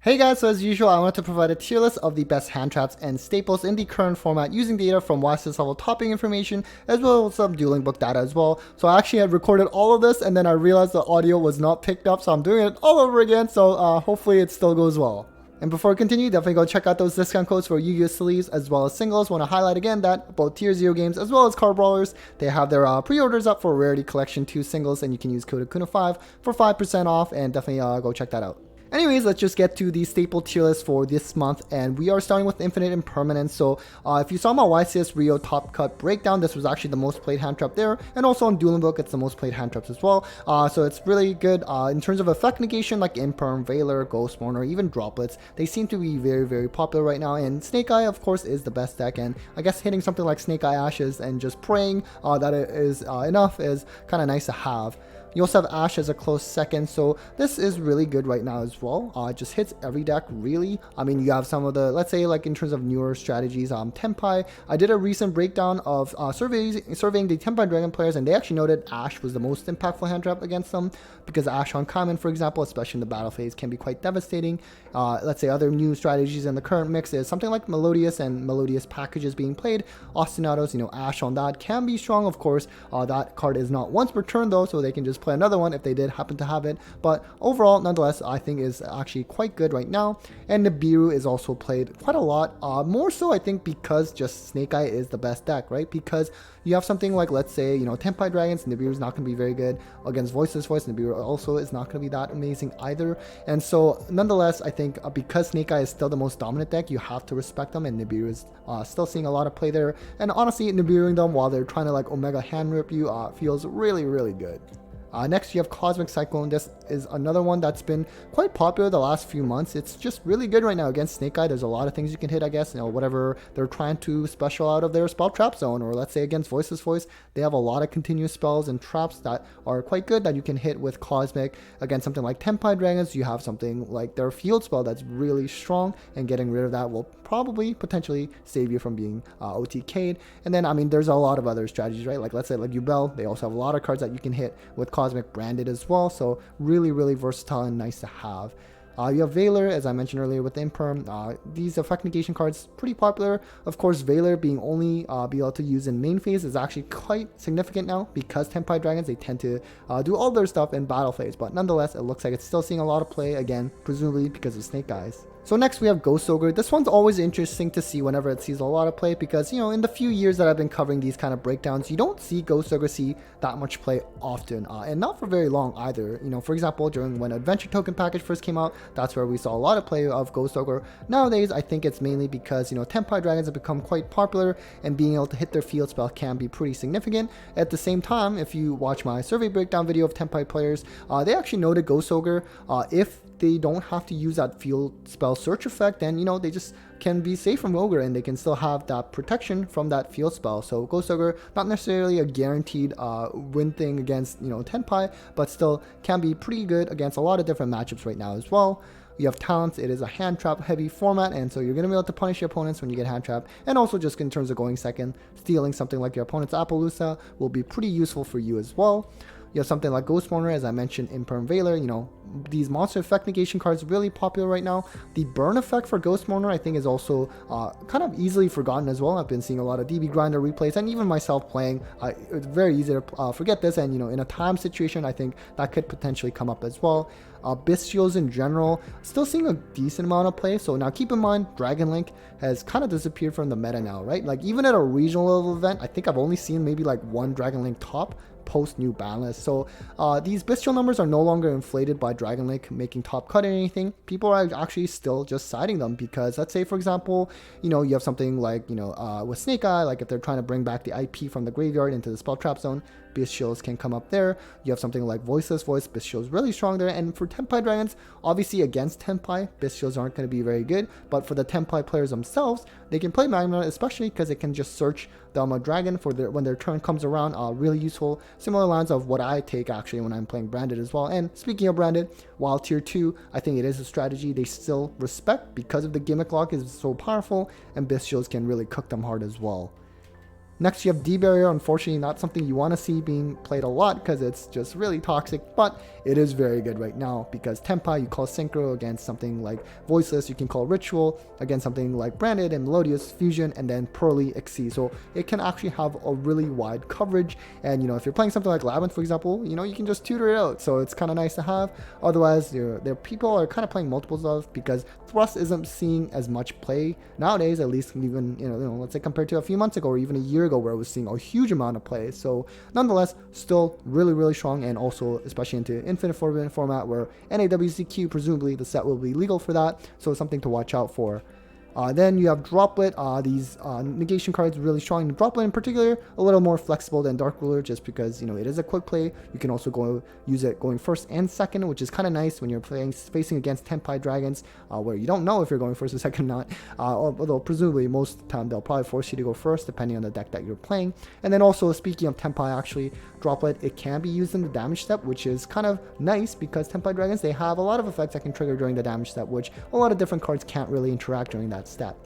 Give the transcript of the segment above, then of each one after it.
Hey guys, so as usual, I wanted to provide a tier list of the best hand traps and staples in the current format using data from YSS level topping information as well as some Dueling Book data as well. So I actually had recorded all of this and then I realized the audio was not picked up, so I'm doing it all over again, so hopefully it still goes well. And before I continue, definitely go check out those discount codes for Yu-Gi-Oh! Sleeves as well as singles. Want to highlight again that both Tier 0 games as well as Card Brawlers, they have their pre-orders up for Rarity Collection 2 singles, and you can use code Akuna5 for 5% off, and definitely go check that out. Anyways, let's just get to the staple tier list for this month, and we are starting with Infinite Impermanence. So if you saw my YCS Rio Top Cut breakdown, this was actually the most played hand trap there, and also on Dueling Book, it's the most played hand traps as well. So it's really good in terms of effect negation, like Imperm, Veiler, Ghost Mourner, or even Droplets. They seem to be very, very popular right now, and Snake Eye, of course, is the best deck, and I guess hitting something like Snake Eye Ashes and just praying that it is enough is kind of nice to have. You also have Ash as a close second, so this is really good right now as well. It just hits every deck, really. I mean, you have some of the, let's say, like in terms of newer strategies, Tenpai. I did a recent breakdown of surveying the Tenpai Dragon players, and they actually noted Ash was the most impactful hand trap against them, because Ash on common, for example, especially in the battle phase, can be quite devastating. Let's say other new strategies in the current mix is something like Melodious and Melodious packages being played. Ostinatos, Ash on that can be strong, of course. That card is not once per turn though, so they can just play another one if they did happen to have it, but overall, nonetheless, I think is actually quite good right now. And Nibiru is also played quite a lot, more so I think because just Snake Eye is the best deck, right? Because you have something like, let's say, Tenpai Dragons, Nibiru is not going to be very good against Voiceless Voice. Nibiru also is not going to be that amazing either, and so nonetheless, I think because Snake Eye is still the most dominant deck, you have to respect them, and Nibiru is still seeing a lot of play there, and honestly, Nibiruing them while they're trying to like Omega hand rip you feels really, really good. Next, you have Cosmic Cyclone. This is another one that's been quite popular the last few months. It's just really good right now against Snake Eye. There's a lot of things you can hit, I guess. Whatever they're trying to special out of their spell trap zone, or let's say against Voiceless Voice, they have a lot of continuous spells and traps that are quite good that you can hit with Cosmic. Against something like Tenpai Dragons, you have something like their field spell that's really strong, and getting rid of that will probably potentially save you from being OTK'd. And then, I mean, there's a lot of other strategies, right? Like, let's say like Yubel, they also have a lot of cards that you can hit with Cosmic branded as well, so really, really versatile and nice to have. You have Veiler, as I mentioned earlier, with Imperm. These effect negation cards pretty popular. Of course, Veiler being only be able to use in main phase is actually quite significant now, because Tenpai Dragons, they tend to do all their stuff in battle phase, but nonetheless, it looks like it's still seeing a lot of play, again, presumably because of Snake Eyes. So next we have Ghost Ogre. This one's always interesting to see whenever it sees a lot of play, because in the few years that I've been covering these kind of breakdowns, you don't see Ghost Ogre see that much play often, and not for very long either. For example, during when Adventure Token package first came out, that's where we saw a lot of play of Ghost Ogre. Nowadays, I think it's mainly because Tenpai Dragons have become quite popular, and being able to hit their field spell can be pretty significant. At the same time, if you watch my survey breakdown video of Tenpai players, they actually noted Ghost Ogre, if they don't have to use that field spell search effect, then they just can be safe from Ogre, and they can still have that protection from that field spell. So Ghost Ogre, not necessarily a guaranteed win thing against Tenpai, but still can be pretty good against a lot of different matchups right now as well. You have Talents. It is a hand trap heavy format, and so you're going to be able to punish your opponents when you get hand trap, and also just in terms of going second, stealing something like your opponent's Appaloosa will be pretty useful for you as well. You have something like Ghost Mourner, as I mentioned, Imperm Veiler. These monster effect negation cards really popular right now. The burn effect for Ghost Mourner, I think, is also kind of easily forgotten as well. I've been seeing a lot of DB Grinder replays, and even myself playing, it's very easy to forget this, and in a time situation, I think that could potentially come up as well. Bestials in general, still seeing a decent amount of play. So now keep in mind, Dragon Link has kind of disappeared from the meta now, right? Like, even at a regional level event, I think I've only seen maybe like one Dragon Link top post new ban list. So these bestial numbers are no longer inflated by Dragon Link making top cut or anything. People are actually still just siding them, because let's say, for example, you have something like with Snake Eye, like if they're trying to bring back the IP from the graveyard into the spell trap zone, Bestials can come up there. You have something like Voiceless Voice, Bestials really strong there. And for Tenpai Dragons, obviously against Tenpai, Bestials aren't going to be very good, but for the Tenpai players themselves, they can play Magma, especially because it can just search the Dragon for when their turn comes around. Really useful. Similar lines of what I take actually when I'm playing Branded as well. And speaking of Branded, while tier 2, I think it is a strategy they still respect because of the gimmick lock is so powerful, and Bestials can really cook them hard as well. Next, you have D-Barrier. Unfortunately, not something you want to see being played a lot because it's just really toxic, but it is very good right now because Tenpai, you call Synchro against something like Voiceless, you can call Ritual against something like Branded and Melodious, Fusion, and then Pearly Exceed. So it can actually have a really wide coverage, and if you're playing something like Labyrinth, for example, you can just tutor it out, so it's kind of nice to have. Otherwise, there people are kind of playing multiples of, because Thrust isn't seeing as much play nowadays, at least even let's say compared to a few months ago or even a year ago, where it was seeing a huge amount of play. So nonetheless, still really strong, and also especially into Infinite Forbidden format where NAWCQ, presumably the set will be legal for that, so something to watch out for. Then you have Droplet. These negation cards really strong. Droplet in particular, a little more flexible than Dark Ruler, just because it is a quick play. You can also go use it going first and second, which is kind of nice when you're facing against Tenpai Dragons, where you don't know if you're going first or second or not. Although presumably most of the time they'll probably force you to go first, depending on the deck that you're playing. And then also, speaking of Tenpai, actually, Droplet, it can be used in the damage step, which is kind of nice because Tenpai Dragons, they have a lot of effects that can trigger during the damage step, which a lot of different cards can't really interact during that step.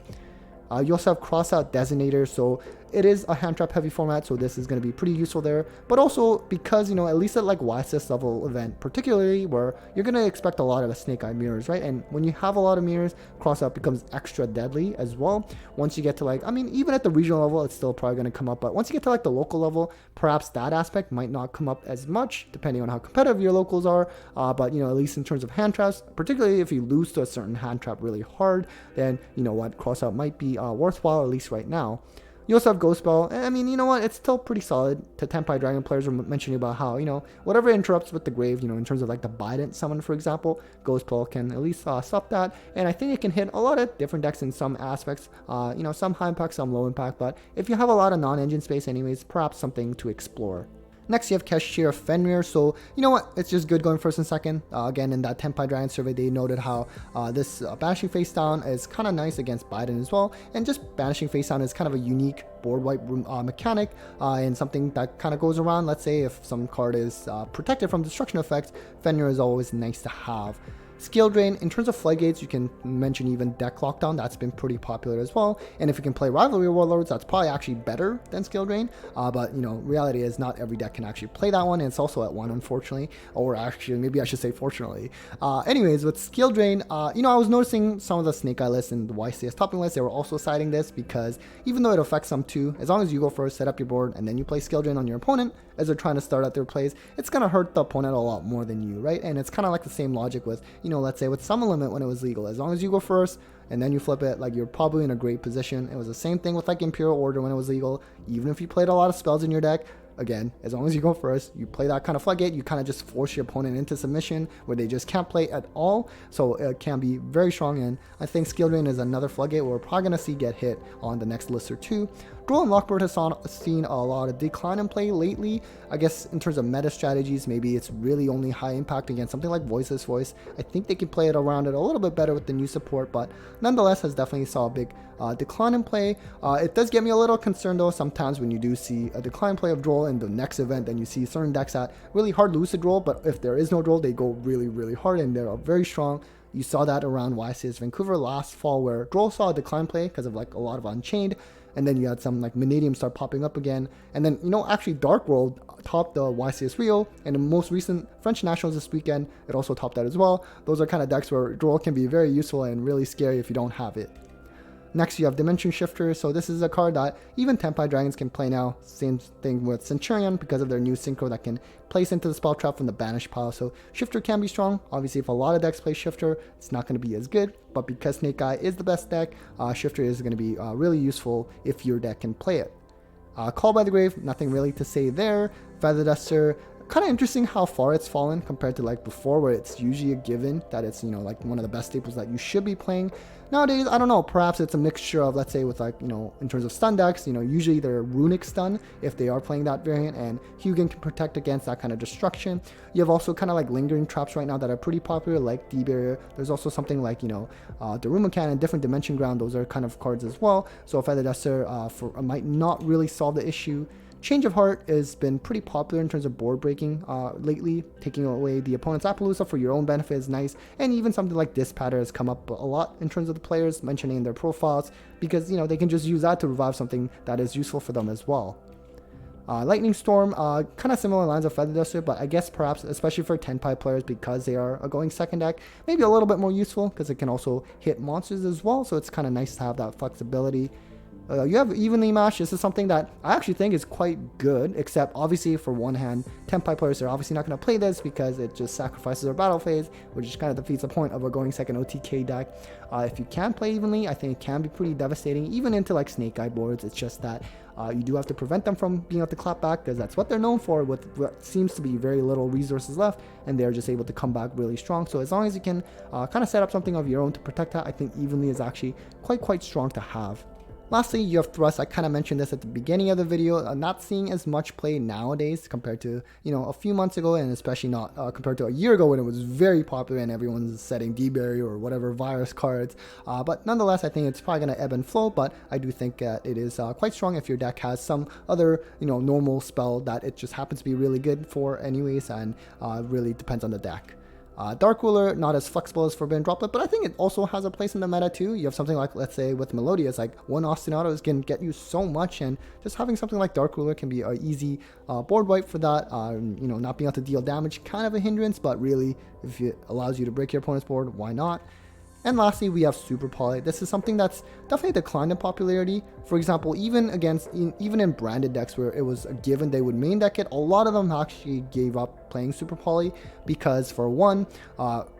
You also have Crossout Designator, so it is a hand trap heavy format, so this is going to be pretty useful there. But also because, at least at like YSS level event, particularly where you're going to expect a lot of the Snake Eye mirrors, right? And when you have a lot of mirrors, Crossout becomes extra deadly as well. Once you get to even at the regional level, it's still probably going to come up. But once you get to the local level, perhaps that aspect might not come up as much, depending on how competitive your locals are. But, at least in terms of hand traps, particularly if you lose to a certain hand trap really hard, then, Crossout might be worthwhile, at least right now. You also have Ghost Bell. I mean, it's still pretty solid. The Tenpai Dragon players were mentioning about how, whatever interrupts with the grave, in terms of the Bident summon, for example, Ghost Bell can at least stop that. And I think it can hit a lot of different decks in some aspects. Some high impact, some low impact. But if you have a lot of non-engine space anyways, perhaps something to explore. Next, you have Cashier Fenrir. So, it's just good going first and second. Again, in that Tenpai Dragon survey, they noted how this Banishing Face Down is kind of nice against Biden as well. And just Banishing Face Down is kind of a unique board wipe mechanic, and something that kind of goes around. Let's say if some card is protected from destruction effects, Fenrir is always nice to have. Skill Drain, in terms of Floodgates, you can mention even Deck Lockdown. That's been pretty popular as well. And if you can play Rivalry Warlords, that's probably actually better than Skill Drain. But, reality is not every deck can actually play that one. And it's also at 1, unfortunately. Or actually, maybe I should say fortunately. Anyways, with Skill Drain, I was noticing some of the Snake Eye lists and the YCS topping list, they were also citing this because even though it affects some too, as long as you go first, set up your board, and then you play Skill Drain on your opponent as they're trying to start out their plays, it's going to hurt the opponent a lot more than you, right? And it's kind of like the same logic with, let's say with Summon Limit when it was legal. As long as you go first and then you flip it, you're probably in a great position. It was the same thing with Imperial Order when it was legal. Even if you played a lot of spells in your deck, again, as long as you go first, you play that kind of Floodgate, you kind of just force your opponent into submission where they just can't play at all. So it can be very strong, and I think Skill Drain is another Floodgate we're probably going to see get hit on the next list or two. Droll and Lockbird has seen a lot of decline in play lately. I guess in terms of meta strategies, maybe it's really only high impact against something like Voiceless Voice. I think they can play it around it a little bit better with the new support, but nonetheless has definitely saw a big decline in play. It does get me a little concerned though sometimes when you do see a decline play of Droll in the next event, then you see certain decks that really hard lose to Droll, but if there is no Droll, they go really hard and they're very strong. You saw that around YCS Vancouver last fall where Droll saw a decline play because of a lot of Unchained. And then you had some Vanadium start popping up again. And then, actually Dark World topped the YCS Rio. And the most recent French Nationals this weekend, it also topped that as well. Those are kind of decks where Droll can be very useful and really scary if you don't have it. Next, you have Dimension Shifter. So this is a card that even Tenpai Dragons can play now. Same thing with Centurion because of their new synchro that can place into the spell trap from the banish pile. So Shifter can be strong. Obviously, if a lot of decks play Shifter, it's not going to be as good. But because Snake Eye is the best deck, Shifter is going to be really useful if your deck can play it. Call by the Grave, nothing really to say there. Feather Duster, kind of interesting how far it's fallen compared to before, where it's usually a given that it's one of the best staples that you should be playing. Nowadays, I don't know, perhaps it's a mixture of, let's say with in terms of stun decks, usually they're runic stun if they are playing that variant, and Hugin can protect against that kind of destruction. You have also kind of lingering traps right now that are pretty popular, like D-Barrier. There's also something like Daruma Cannon, Different Dimension Ground. Those are kind of cards as well. So Feather Duster might not really solve the issue Change of Heart has been pretty popular in terms of board breaking lately. Taking away the opponent's Appaloosa for your own benefit is nice, and even something like Dispatter has come up a lot in terms of the players mentioning in their profiles, because they can just use that to revive something that is useful for them as well. Lightning Storm, kind of similar lines of Feather Duster, but I guess perhaps, especially for Tenpai players, because they are a going second deck, maybe a little bit more useful, because it can also hit monsters as well, so it's kind of nice to have that flexibility. You have Evenly Matched. This is something that I actually think is quite good, except obviously for one hand, Tenpai players are obviously not going to play this because it just sacrifices their battle phase, which kind of defeats the point of a going second OTK deck. If you can play Evenly, I think it can be pretty devastating, even into like Snake Eye boards. It's just that you do have to prevent them from being able to clap back, because that's what they're known for, with what seems to be very little resources left, and they're just able to come back really strong. So as long as you can kind of set up something of your own to protect that, I think Evenly is actually quite strong to have. Lastly, you have Thrust. I kind of mentioned this at the beginning of the video. I'm not seeing as much play nowadays compared to, a few months ago, and especially not compared to a year ago when it was very popular and everyone's setting D-Barrier or whatever virus cards. But nonetheless, I think it's probably going to ebb and flow, but I do think that it is quite strong if your deck has some other, normal spell that it just happens to be really good for anyways, and really depends on the deck. Dark Ruler, not as flexible as Forbidden Droplet, but I think it also has a place in the meta too. You have something like, let's say with Melodious, like one Ostinato can get you so much, and just having something like Dark Ruler can be an easy board wipe for that. Not being able to deal damage, kind of a hindrance, but really, if it allows you to break your opponent's board, why not? And lastly, we have Super Poly. This is something that's definitely declined in popularity. For example, even in branded decks where it was a given they would main deck it, a lot of them actually gave up playing Super Poly because, for one,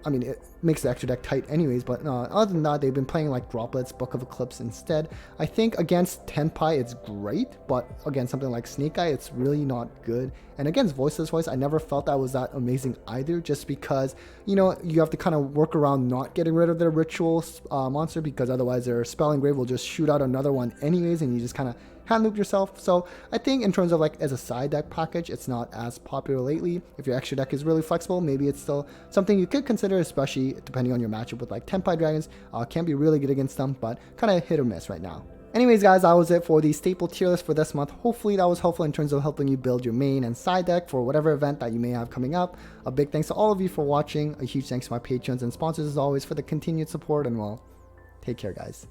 it makes the extra deck tight anyways, but other than that, they've been playing like Droplets, Book of Eclipse instead. I think against Tenpai it's great, but against something like Snake Eye, it's really not good. And against Voiceless Voice, I never felt that was that amazing either, just because, you have to kind of work around not getting rid of their ritual monster, because otherwise their Spell Engrave will just shoot out another one anyways, and you just kind of hand loop yourself. So I think in terms of like as a side deck package, it's not as popular lately. If your extra deck is really flexible, maybe it's still something you could consider, especially depending on your matchup with like Tenpai Dragons. Can be really good against them, but kind of hit or miss right now. Anyways, guys, that was it for the staple tier list for this month. Hopefully that was helpful in terms of helping you build your main and side deck for whatever event that you may have coming up. A big thanks to all of you for watching. A huge thanks to my patrons and sponsors as always for the continued support, and well, take care, guys.